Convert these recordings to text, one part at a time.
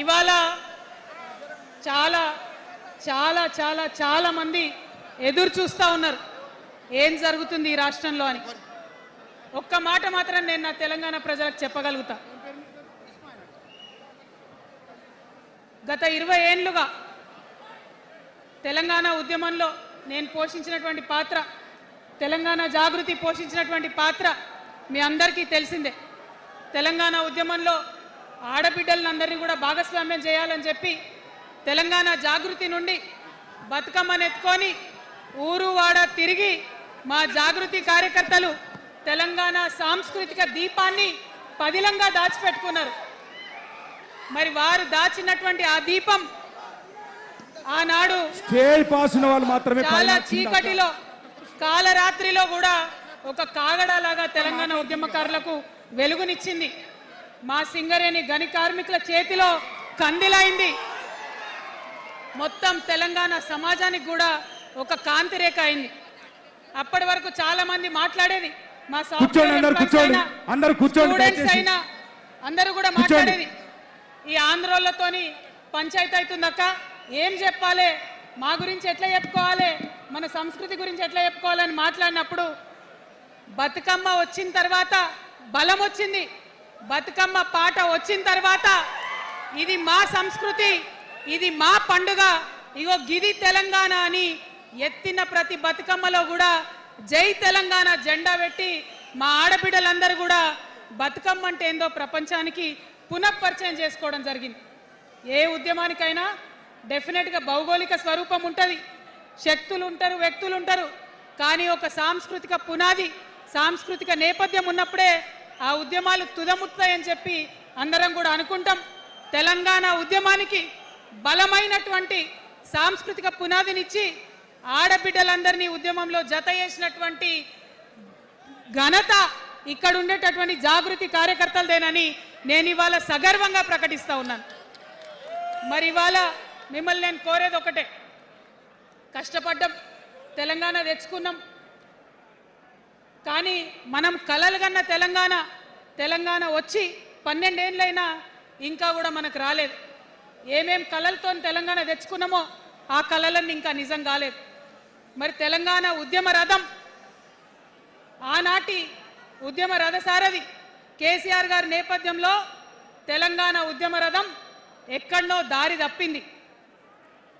ఇవాళ చాలా చాలా చాలా చాలా మంది ఎదురు చూస్తూ ఉన్నారు ఏం జరుగుతుంది ఈ రాష్ట్రంలో అని. ఒక్క మాట మాత్రం నేను నా తెలంగాణ ప్రజలకు చెప్పగలుగుతా. గత 20 ఏళ్లుగా తెలంగాణ ఉద్యమంలో నేను పోషించినటువంటి పాత్ర, తెలంగాణ జాగృతి పోషించినటువంటి పాత్ర మీ అందరికీ తెలిసిందే. తెలంగాణ ఉద్యమంలో ఆడబిడ్డలందరినీ కూడా భాగస్వామ్యం చేయాలని చెప్పి తెలంగాణ జాగృతి నుండి బతుకమ్మను ఎత్తుకొని ఊరు వాడ తిరిగి మా జాగృతి కార్యకర్తలు తెలంగాణ సాంస్కృతిక దీపాన్ని పదిలంగా దాచిపెట్టుకున్నారు. మరి వారు దాచినటువంటి ఆ దీపం ఆనాడు చాలా చీకటిలో కాలరాత్రిలో కూడా ఒక కాగడాలాగా తెలంగాణ ఉద్యమకారులకు వెలుగునిచ్చింది. మా సింగరేణి గని కార్మికుల చేతిలో కందిలైంది. మొత్తం తెలంగాణ సమాజానికి కూడా ఒక కాంతి రేఖ అయింది. అప్పటి వరకు చాలా మంది మాట్లాడేది, మా స్టూడెంట్స్ అయినా అందరూ కూడా మాట్లాడేది, ఈ ఆంధ్రోళ్లతోని పంచాయతీ అవుతుందక్క, ఏం చెప్పాలి, మా గురించి ఎట్లా చెప్పుకోవాలి, మన సంస్కృతి గురించి ఎట్లా చెప్పుకోవాలని మాట్లాడినప్పుడు బతుకమ్మ వచ్చిన తర్వాత బలం వచ్చింది. బతుకమ్మ పాట వచ్చిన తర్వాత ఇది మా సంస్కృతి, ఇది మా పండుగ, ఇగో గిది తెలంగాణ అని ఎత్తిన ప్రతి బతుకమ్మలో కూడా జై తెలంగాణ జెండా పెట్టి మా ఆడబిడ్డలందరూ కూడా బతుకమ్మ అంటే ఏందో ప్రపంచానికి పునఃపరిచయం చేసుకోవడం జరిగింది. ఏ ఉద్యమానికైనా డెఫినెట్గా భౌగోళిక స్వరూపం ఉంటుంది, శక్తులు ఉంటారు, వ్యక్తులు ఉంటారు, కానీ ఒక సాంస్కృతిక పునాది, సాంస్కృతిక నేపథ్యం ఉన్నప్పుడే ఆ ఉద్యమాలు తుదముట్టాయని చెప్పి అందరం కూడా అనుకుంటాం. తెలంగాణ ఉద్యమానికి బలమైనటువంటి సాంస్కృతిక పునాదినిచ్చి ఆడబిడ్డలందరినీ ఉద్యమంలో జత చేసినటువంటి ఘనత ఇక్కడ ఉండేటటువంటి జాగృతి కార్యకర్తలదేనని నేను ఇవాళ సగర్వంగా ప్రకటిస్తా ఉన్నాను. మరి ఇవాళ మిమ్మల్ని నేను కోరేది ఒకటే, కష్టపడ్డాం, తెలంగాణ తెచ్చుకున్నాం, కానీ మనం కలలు కన్న తెలంగాణ వచ్చి 12 ఏళ్ళైనా ఇంకా కూడా మనకు రాలేదు. ఏమేం కలలతో తెలంగాణ తెచ్చుకున్నామో ఆ కలలన్నీ ఇంకా నిజం కాలేదు. మరి తెలంగాణ ఉద్యమ రథం, ఆనాటి ఉద్యమ రథసారథి కేసీఆర్ గారి నేపథ్యంలో తెలంగాణ ఉద్యమ రథం ఎక్కడో దారి తప్పింది.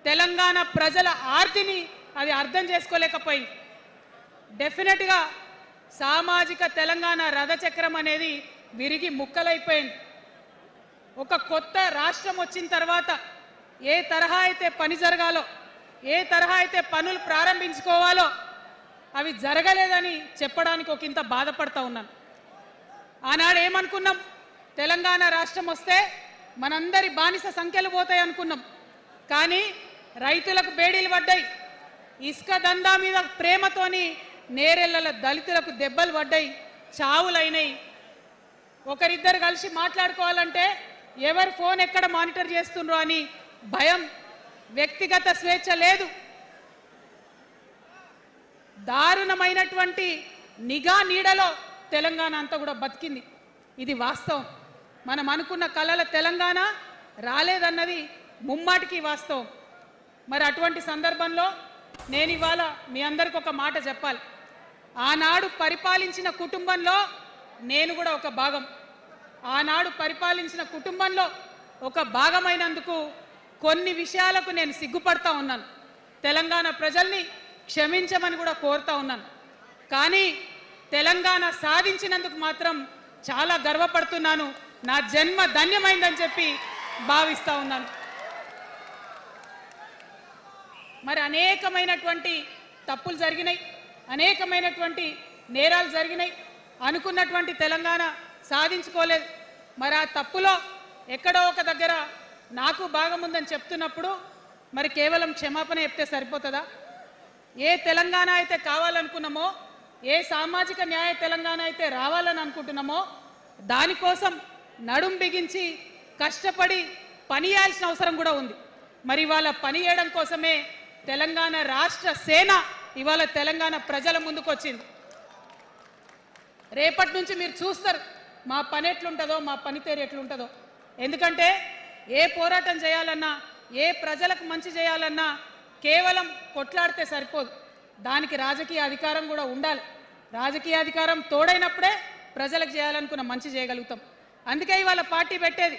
తెలంగాణ ప్రజల ఆర్తిని అది అర్థం చేసుకోలేకపోయింది. డెఫినెట్గా సామాజిక తెలంగాణ రథచక్రం అనేది విరిగి ముక్కలైపోయింది. ఒక కొత్త రాష్ట్రం వచ్చిన తర్వాత ఏ తరహా అయితే పని జరగాలో, ఏ తరహా అయితే పనులు ప్రారంభించుకోవాలో అవి జరగలేదని చెప్పడానికి ఒక ఇంత బాధపడతా ఉన్నాను. ఆనాడు ఏమనుకున్నాం, తెలంగాణ రాష్ట్రం వస్తే మనందరి బానిస సంఖ్యలు పోతాయి అనుకున్నాం, కానీ రైతులకు బేడీలు పడ్డాయి, ఇసుక దందా మీద ప్రేమతోని నేరెళ్ల దళితులకు దెబ్బలు పడ్డాయి, చావులైనాయి. ఒకరిద్దరు కలిసి మాట్లాడుకోవాలంటే ఎవరు ఫోన్ ఎక్కడ మానిటర్ చేస్తుండ్రో అని భయం, వ్యక్తిగత స్వేచ్ఛ లేదు, దారుణమైనటువంటి నిఘా నీడలో తెలంగాణ అంతా కూడా బతికింది. ఇది వాస్తవం. మనం అనుకున్న కలల తెలంగాణ రాలేదన్నది ముమ్మాటికి వాస్తవం. మరి అటువంటి సందర్భంలో నేను ఇవాళ మీ అందరికి ఒక మాట చెప్పాలి. ఆనాడు పరిపాలించిన కుటుంబంలో నేను కూడా ఒక భాగం. ఆనాడు పరిపాలించిన కుటుంబంలో ఒక భాగమైనందుకు కొన్ని విషయాలకు నేను సిగ్గుపడతా ఉన్నాను. తెలంగాణ ప్రజల్ని క్షమించమని కూడా కోరుతా ఉన్నాను. కానీ తెలంగాణ సాధించినందుకు మాత్రం చాలా గర్వపడుతున్నాను. నా జన్మ ధన్యమైందని చెప్పి భావిస్తూ ఉన్నాను. మరి అనేకమైనటువంటి తప్పులు జరిగినాయి, అనేకమైనటువంటి నేరాలు జరిగినాయి, అనుకున్నటువంటి తెలంగాణ సాధించుకోలేదు. మరి ఆ తప్పులో ఎక్కడో ఒక దగ్గర నాకు భాగం ఉందని చెప్తున్నప్పుడు మరి కేవలం క్షమాపణ చెప్తే సరిపోతుందా? ఏ తెలంగాణ అయితే కావాలనుకున్నామో, ఏ సామాజిక న్యాయ తెలంగాణ అయితే రావాలని అనుకుంటున్నామో దానికోసం నడుం బిగించి కష్టపడి పని చేయాల్సిన అవసరం కూడా ఉంది. మరి ఇవాళ పని చేయడం కోసమే తెలంగాణ రాష్ట్ర సేన ఇవాళ తెలంగాణ ప్రజల ముందుకు వచ్చింది. రేపటి నుంచి మీరు చూస్తారు మా పని ఎట్లుంటుందో, మా పనితీరు ఎట్లుంటుందో. ఎందుకంటే ఏ పోరాటం చేయాలన్నా ఏ ప్రజలకు మంచి చేయాలన్నా కేవలం కొట్లాడితే సరిపోదు, దానికి రాజకీయ అధికారం కూడా ఉండాలి. రాజకీయ అధికారం తోడైనప్పుడే ప్రజలకు చేయాలనుకున్న మంచి చేయగలుగుతాం. అందుకే ఇవాళ పార్టీ పెట్టేది.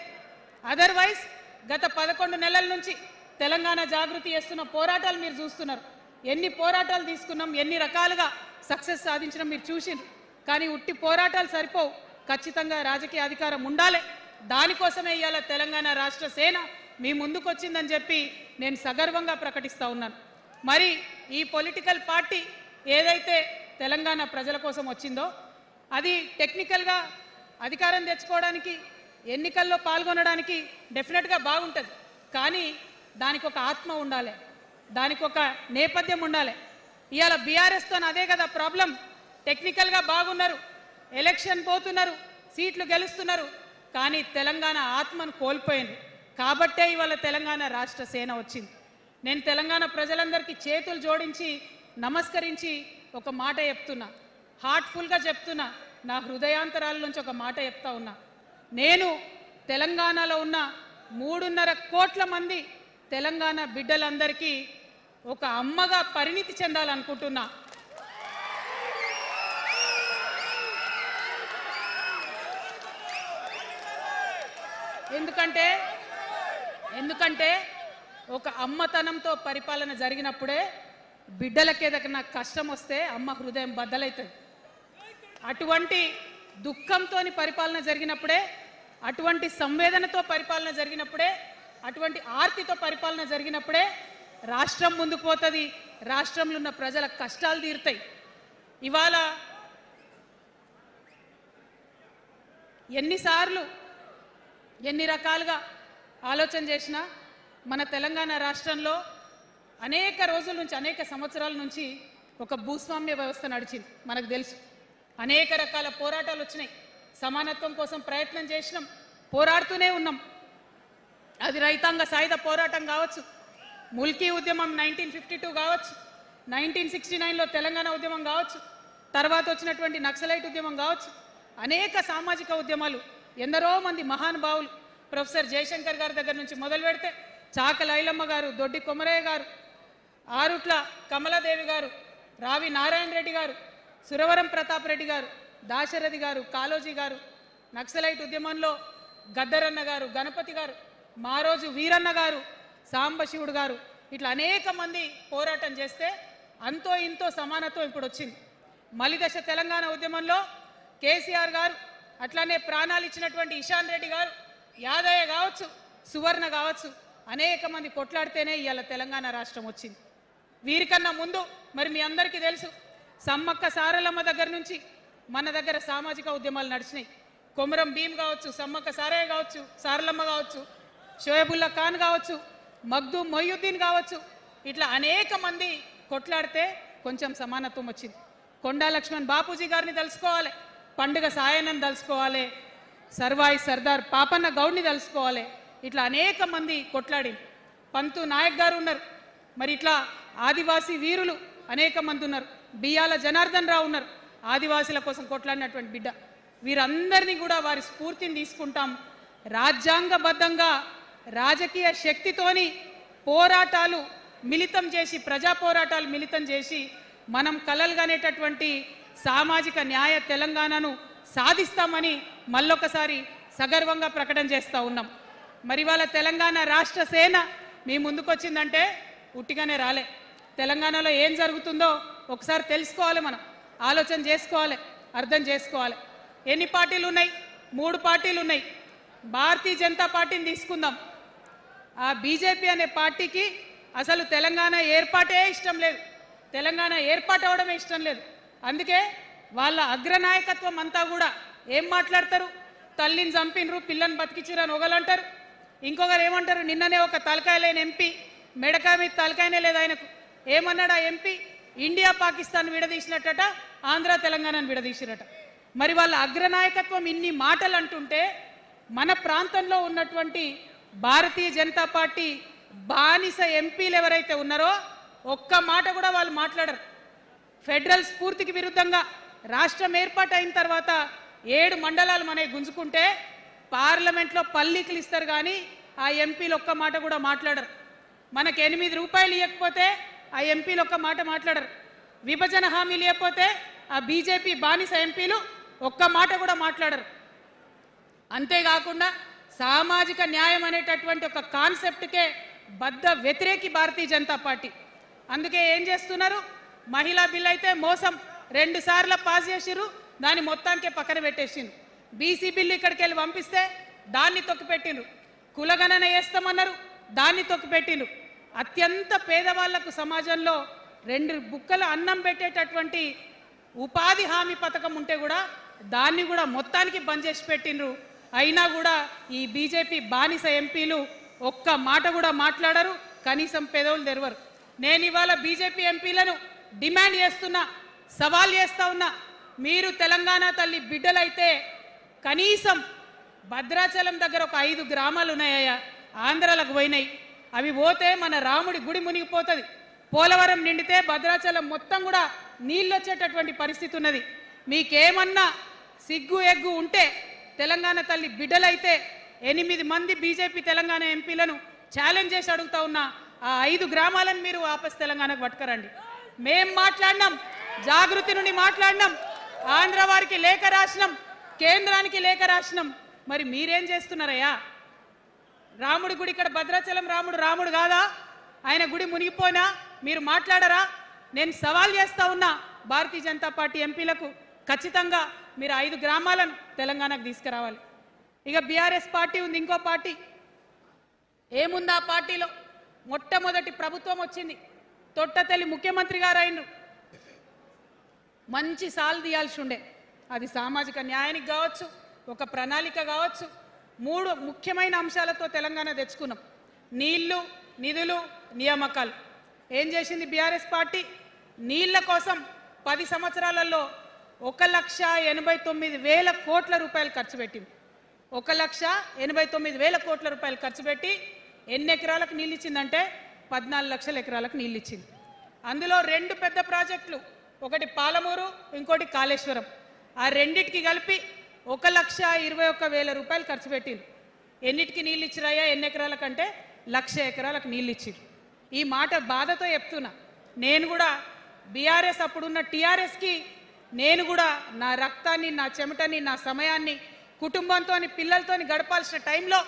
అదర్వైజ్ గత 11 నెలల నుంచి తెలంగాణ జాగృతి చేస్తున్న పోరాటాలు మీరు చూస్తున్నారు. ఎన్ని పోరాటాలు తీసుకున్నాం, ఎన్ని రకాలుగా సక్సెస్ సాధించడం మీరు చూసిండ్రు. కానీ ఉట్టి పోరాటాలు సరిపోవు, ఖచ్చితంగా రాజకీయ అధికారం ఉండాలి. దానికోసమే ఇవాళ తెలంగాణ రాష్ట్ర సేన మీ ముందుకు వచ్చిందని చెప్పి నేను సగర్వంగా ప్రకటిస్తూ ఉన్నాను. మరి ఈ పొలిటికల్ పార్టీ ఏదైతే తెలంగాణ ప్రజల కోసం వచ్చిందో అది టెక్నికల్గా అధికారం తెచ్చుకోవడానికి, ఎన్నికల్లో పాల్గొనడానికి డెఫినెట్గా బాగుంటుంది. కానీ దానికి ఒక ఆత్మ ఉండాలి, దానికి ఒక నేపథ్యం ఉండాలి. ఇవాళ బీఆర్ఎస్తో అదే కదా ప్రాబ్లం. టెక్నికల్గా బాగున్నారు, ఎలక్షన్ పోతున్నారు, సీట్లు గెలుస్తున్నారు, కానీ తెలంగాణ ఆత్మను కోల్పోయింది. కాబట్టే ఇవాళ తెలంగాణ రాష్ట్ర సేన వచ్చింది. నేను తెలంగాణ ప్రజలందరికీ చేతులు జోడించి నమస్కరించి ఒక మాట చెప్తున్నా, హార్ట్ఫుల్గా చెప్తున్నా, నా హృదయాంతరాల నుంచి ఒక మాట చెప్తా ఉన్నా. నేను తెలంగాణలో ఉన్న 3.5 కోట్ల మంది తెలంగాణ బిడ్డలందరికీ ఒక అమ్మగా పరిణితి చెందాలనుకుంటున్నా. ఎందుకంటే ఒక అమ్మతనంతో పరిపాలన జరిగినప్పుడే బిడ్డలకి ఏదైనా కష్టం వస్తే అమ్మ హృదయం బద్దలవుతుంది. అటువంటి దుఃఖంతో పరిపాలన జరిగినప్పుడే, అటువంటి సంవేదనతో పరిపాలన జరిగినప్పుడే, అటువంటి ఆర్తితో పరిపాలన జరిగినప్పుడే రాష్ట్రం ముందుకు పోతుంది, రాష్ట్రంలో ఉన్న ప్రజల కష్టాలు తీరుతాయి. ఇవాళ ఎన్నిసార్లు ఎన్ని రకాలుగా ఆలోచన చేసినా మన తెలంగాణ రాష్ట్రంలో అనేక రోజుల నుంచి, అనేక సంవత్సరాల నుంచి ఒక భూస్వామ్య వ్యవస్థ నడిచింది. మనకు తెలుసు, అనేక రకాల పోరాటాలు వచ్చినాయి. సమానత్వం కోసం ప్రయత్నం చేసినాం, పోరాడుతూనే ఉన్నాం. అది రైతాంగ సాయుధ పోరాటం కావచ్చు, ముల్కీ ఉద్యమం 1952 కావచ్చు, 1969లో తెలంగాణ ఉద్యమం కావచ్చు, తర్వాత వచ్చినటువంటి నక్సలైట్ ఉద్యమం కావచ్చు, అనేక సామాజిక ఉద్యమాలు, ఎందరో మంది మహానుభావులు, ప్రొఫెసర్ జయశంకర్ గారి దగ్గర నుంచి మొదలు పెడితే చాకల ఐలమ్మ గారు, దొడ్డి కొమరయ్య గారు, ఆరుట్ల కమలాదేవి గారు, రావి నారాయణ రెడ్డి గారు, సురవరం ప్రతాప్ రెడ్డి గారు, దాశరథి గారు, కాళోజీ గారు, నక్సలైట్ ఉద్యమంలో గద్దరన్న గారు, గణపతి గారు, మారోజు వీరన్న గారు, సాంబశివుడు గారు, ఇట్లా అనేక మంది పోరాటం చేస్తే అంతో ఇంతో సమానత్వం ఇప్పుడు వచ్చింది. మలిదశ తెలంగాణ ఉద్యమంలో కేసీఆర్ గారు, అట్లానే ప్రాణాలు ఇచ్చినటువంటి ఇషాన్ రెడ్డి గారు, యాదయ్య కావచ్చు, సువర్ణ కావచ్చు, అనేక మంది కొట్లాడితేనే ఇవాళ తెలంగాణ రాష్ట్రం వచ్చింది. వీరికన్నా ముందు మరి మీ అందరికీ తెలుసు, సమ్మక్క సారలమ్మ దగ్గర నుంచి మన దగ్గర సామాజిక ఉద్యమాలు నడిచినాయి. కొమరం భీమ్ కావచ్చు, సమ్మక్క సారయ్య కావచ్చు, సారలమ్మ కావచ్చు, షోయబుల్లా ఖాన్ కావచ్చు, మగ్దూం మొయ్యుద్దీన్ కావచ్చు, ఇట్లా అనేక మంది కొట్లాడితే కొంచెం సమానత్వం వచ్చింది. కొండా లక్ష్మణ్ బాపూజీ గారిని తెలుసుకోవాలి, పండుగ సాయనని తెలుసుకోవాలి, సర్వాయి సర్దార్ పాపన్న గౌడ్ని తెలుసుకోవాలి. ఇట్లా అనేక మంది కొట్లాడి, పంతు నాయక్ గారు ఉన్నారు, మరి ఇట్లా ఆదివాసీ వీరులు అనేక మంది ఉన్నారు, బియ్యాల జనార్దన్ రావు ఉన్నారు, ఆదివాసీల కోసం కొట్లాడినటువంటి బిడ్డ. వీరందరినీ కూడా వారి స్ఫూర్తిని తీసుకుంటాం. రాజ్యాంగబద్ధంగా రాజకీయ శక్తితోని పోరాటాలు మిళితం చేసి, ప్రజా పోరాటాలు మిళితం చేసి మనం కలలుగానేటటువంటి సామాజిక న్యాయ తెలంగాణను సాధిస్తామని మళ్ళొకసారి సగర్వంగా ప్రకటన చేస్తూ ఉన్నాం. మరి వాళ్ళ తెలంగాణ రాష్ట్ర సేన మీ ముందుకు వచ్చిందంటే ఉట్టిగానే రాలే. తెలంగాణలో ఏం జరుగుతుందో ఒకసారి తెలుసుకోవాలి, మనం ఆలోచన చేసుకోవాలి, అర్థం చేసుకోవాలి. ఎన్ని పార్టీలు ఉన్నాయి? 3 పార్టీలు ఉన్నాయి. భారతీయ జనతా పార్టీని తీసుకుందాం. ఆ బీజేపీ అనే పార్టీకి అసలు తెలంగాణ ఏర్పాటే ఇష్టం లేదు, తెలంగాణ ఏర్పాటు అవడమే ఇష్టం లేదు. అందుకే వాళ్ళ అగ్రనాయకత్వం అంతా కూడా ఏం మాట్లాడతారు? తల్లిని చంపినరు, పిల్లని బతికించారు అని ఒకలంటారు, ఇంకొకరు ఏమంటారు? నిన్ననే ఒక తలకాయ లేని ఎంపీ, మెడకాయ మీద తలకాయనే లేదు ఆయనకు, ఏమన్నాడు ఆ ఎంపీ? ఇండియా పాకిస్తాన్ విడదీసినట్టట, ఆంధ్ర తెలంగాణను విడదీసిరట. మరి వాళ్ళ అగ్రనాయకత్వం ఇన్ని మాటలు అంటుంటే మన ప్రాంతంలో ఉన్నటువంటి భారతీయ జనతా పార్టీ బానిస ఎంపీలు ఎవరైతే ఉన్నారో ఒక్క మాట కూడా వాళ్ళు మాట్లాడరు. ఫెడరల్ స్ఫూర్తికి విరుద్ధంగా రాష్ట్రం ఏర్పాటు అయిన తర్వాత 7 మండలాలు మనకి గుంజుకుంటే పార్లమెంట్లో పల్లీకులు ఇస్తారు, కానీ ఆ ఎంపీలు ఒక్క మాట కూడా మాట్లాడరు. మనకు 8 రూపాయలు ఇవ్వకపోతే ఆ ఎంపీలు ఒక్క మాట మాట్లాడరు. విభజన హామీలు ఇవ్వకపోతే ఆ బీజేపీ బానిస ఎంపీలు ఒక్క మాట కూడా మాట్లాడరు. అంతేకాకుండా సామాజిక న్యాయం అనేటటువంటి ఒక కాన్సెప్ట్కే బద్ద వ్యతిరేకి భారతీయ జనతా పార్టీ. అందుకే ఏం చేస్తున్నారు, మహిళా బిల్ అయితే మోసం 2 సార్లు పాస్ చేసిరు, దాన్ని మొత్తానికే పక్కన పెట్టేసిండ్రు. బీసీ బిల్లు ఇక్కడికి వెళ్ళి పంపిస్తే దాన్ని తొక్కిపెట్టిండ్రు. కులగణన చేస్తామన్నారు, దాన్ని తొక్కిపెట్టిండ్రు. అత్యంత పేదవాళ్లకు సమాజంలో 2 బుక్కల అన్నం పెట్టేటటువంటి ఉపాధి హామీ పథకం ఉంటే కూడా దాన్ని కూడా మొత్తానికి బంద్ చేసి పెట్టిండ్రు. అయినా కూడా ఈ బీజేపీ బానిస ఎంపీలు ఒక్క మాట కూడా మాట్లాడరు, కనీసం పెదవులు తెరవరు. నేను ఇవాళ బీజేపీ ఎంపీలను డిమాండ్ చేస్తున్నా, సవాల్ చేస్తా ఉన్నా, మీరు తెలంగాణ తల్లి బిడ్డలైతే కనీసం భద్రాచలం దగ్గర ఒక 5 గ్రామాలు ఉన్నాయా, ఆంధ్రాలకు పోయినాయి. అవి పోతే మన రాముడి గుడి మునిగిపోతుంది. పోలవరం నిండితే భద్రాచలం మొత్తం కూడా నీళ్ళు వచ్చేటటువంటి పరిస్థితి ఉన్నది. మీకేమన్నా సిగ్గు ఎగ్గు ఉంటే తెలంగాణ తల్లి బిడ్డలైతే 8 మంది బీజేపీ తెలంగాణ ఎంపీలను ఛాలెంజ్ చేసి అడుగుతా ఉన్నా, ఆ 5 గ్రామాలను మీరు వాపస్ తెలంగాణకు పట్టుకరండి. మేం మాట్లాడినాం, జాగృతి నుండి మాట్లాడినాం, ఆంధ్ర వారికి లేఖ రాసినాం, కేంద్రానికి లేఖ రాసినాం. మరి మీరేం చేస్తున్నారయ్యా? రాముడి గుడి ఇక్కడ భద్రాచలం రాముడు కాదా? ఆయన గుడి మునిగిపోయినా మీరు మాట్లాడరా? నేను సవాల్ చేస్తా ఉన్నా భారతీయ జనతా పార్టీ ఎంపీలకు, ఖచ్చితంగా మీరు 5 గ్రామాలను తెలంగాణకు తీసుకురావాలి. ఇక బీఆర్ఎస్ పార్టీ ఉంది, ఇంకో పార్టీ. ఏముంది ఆ పార్టీలో? మొట్టమొదటి ప్రభుత్వం వచ్చింది, తొట్టతల్లి ముఖ్యమంత్రి గారు అయినరు. మంచి సాలు తీయాల్సి ఉండే, అది సామాజిక న్యాయానికి కావచ్చు, ఒక ప్రణాళిక కావచ్చు. 3 ముఖ్యమైన అంశాలతో తెలంగాణ తెచ్చుకున్నాం: నీళ్లు, నిధులు, నియామకాలు. ఏం చేసింది బీఆర్ఎస్ పార్టీ? నీళ్ల కోసం 10 సంవత్సరాలలో 1,89,000 కోట్ల రూపాయలు ఖర్చు పెట్టింది. 1,89,000 కోట్ల రూపాయలు ఖర్చు పెట్టి ఎన్ని ఎకరాలకు నీళ్ళు ఇచ్చిందంటే 14 లక్షల ఎకరాలకు నీళ్ళు ఇచ్చింది. అందులో 2 పెద్ద ప్రాజెక్టులు, ఒకటి పాలమూరు, ఇంకోటి కాళేశ్వరం. ఆ రెండిటికి కలిపి 1,21,000 రూపాయలు ఖర్చు పెట్టింది. ఎన్నిటికి నీళ్ళు ఇచ్చిరాయా? ఎన్ని ఎకరాలకంటే 1,00,000 ఎకరాలకు నీళ్ళు ఇచ్చిరు. ఈ మాట బాధతో చెప్తున్నా. నేను కూడా బీఆర్ఎస్ అప్పుడున్న టీఆర్ఎస్కి నేను కూడా నా రక్తాన్ని, నా చెమటని, నా సమయాన్ని కుటుంబంతో, పిల్లలతో గడపాల్సిన టైంలో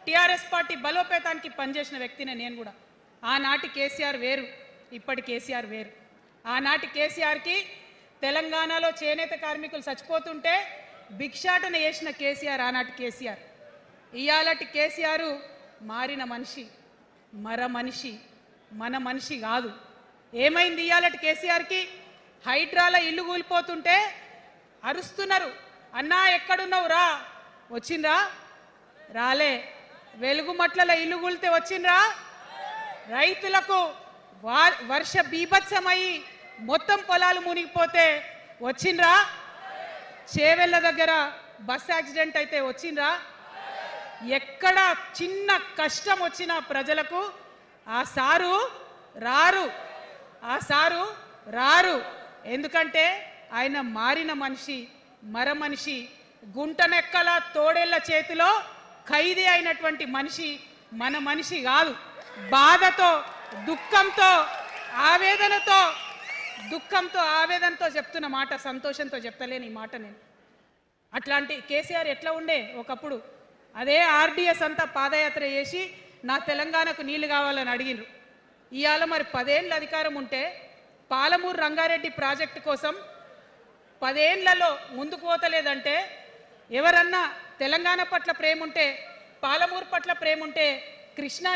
టీఆర్ఎస్ పార్టీ బలోపేతానికి పనిచేసిన వ్యక్తినే నేను కూడా. ఆనాటి కేసీఆర్ వేరు, ఇప్పటి కేసీఆర్ వేరు. ఆనాటి కేసీఆర్కి తెలంగాణలో చేనేత కార్మికులు చచ్చిపోతుంటే భిక్షాటన చేసిన కేసీఆర్ ఆనాటి కేసీఆర్. ఇయాలటి కేసీఆర్ మారిన మనిషి, మనిషి, మన మనిషి కాదు. ఏమైంది ఇయాలటి కేసీఆర్కి? హైడ్రాల ఇల్లు కూలిపోతుంటే అరుస్తున్నారు, అన్నా ఎక్కడున్నావు రా, వచ్చిండ్రా? రాలే. వెలుగుమట్ల ఇల్లు కూలితే వచ్చిండ్రా? రైతులకు వర్ష బీభత్సమై మొత్తం పొలాలు మునిగిపోతే వచ్చిండ్రా? చేవెళ్ళ దగ్గర బస్ యాక్సిడెంట్ అయితే వచ్చిండ్రా? ఎక్కడ చిన్న కష్టం వచ్చిన ప్రజలకు ఆ సారు రారు, ఆ సారు రారు. ఎందుకంటే ఆయన మారిన మనిషి, మనిషి, గుంటనెక్కల తోడేళ్ల చేతిలో ఖైదీ అయినటువంటి మనిషి, మన మనిషి కాదు. బాధతో, దుఃఖంతో, ఆవేదనతో చెప్తున్న మాట, సంతోషంతో చెప్తలేని ఈ మాట నేను. అట్లాంటి కేసీఆర్ ఎట్లా ఉండే ఒకప్పుడు? అదే ఆర్డీఎస్ అంతా పాదయాత్ర చేసి నా తెలంగాణకు నీళ్లు కావాలని అడిగినరు. ఇవాళ మరి 10 ఏళ్ళ అధికారం ఉంటే పాలమూరు రంగారెడ్డి ప్రాజెక్టు కోసం 10 ఏళ్లలో ముందుకు పోతలేదంటే, ఎవరన్నా తెలంగాణ పట్ల ప్రేమ ఉంటే, పాలమూరు పట్ల ప్రేమ ఉంటే కృష్ణా